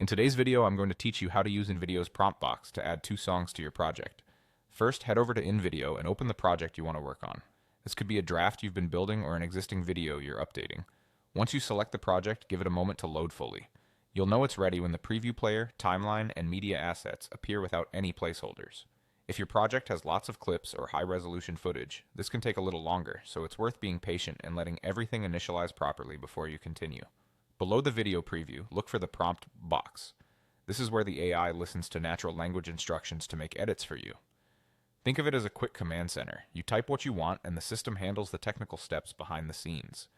In today's video, I'm going to teach you how to use InVideo's prompt box to add 2 songs to your project. First, head over to InVideo and open the project you want to work on. This could be a draft you've been building or an existing video you're updating. Once you select the project, give it a moment to load fully. You'll know it's ready when the preview player, timeline, and media assets appear without any placeholders. If your project has lots of clips or high-resolution footage, this can take a little longer, so it's worth being patient and letting everything initialize properly before you continue. Below the video preview, look for the prompt box. This is where the AI listens to natural language instructions to make edits for you. Think of it as a quick command center. You type what you want, and the system handles the technical steps behind the scenes.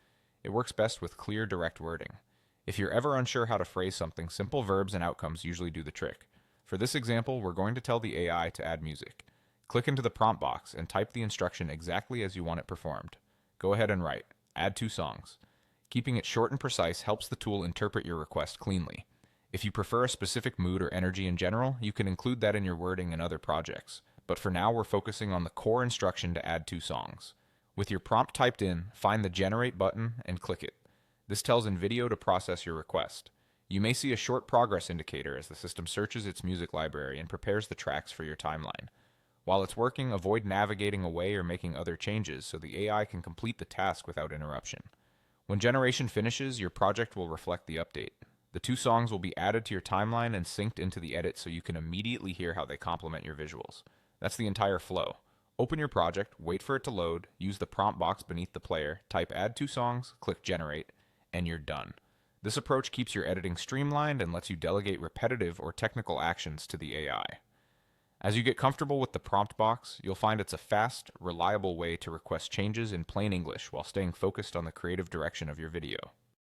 It works best with clear, direct wording. If you're ever unsure how to phrase something, simple verbs and outcomes usually do the trick. For this example, we're going to tell the AI to add music. Click into the prompt box and type the instruction exactly as you want it performed. Go ahead and write, add 2 songs. Keeping it short and precise helps the tool interpret your request cleanly. If you prefer a specific mood or energy in general, you can include that in your wording in other projects. But for now, we're focusing on the core instruction to add 2 songs. With your prompt typed in, find the Generate button and click it. This tells InVideo to process your request. You may see a short progress indicator as the system searches its music library and prepares the tracks for your timeline. While it's working, avoid navigating away or making other changes so the AI can complete the task without interruption. When generation finishes, your project will reflect the update. The 2 songs will be added to your timeline and synced into the edit so you can immediately hear how they complement your visuals. That's the entire flow. Open your project, wait for it to load, use the prompt box beneath the player, type add 2 songs, click generate, and you're done. This approach keeps your editing streamlined and lets you delegate repetitive or technical actions to the AI. As you get comfortable with the prompt box, you'll find it's a fast, reliable way to request changes in plain English while staying focused on the creative direction of your video.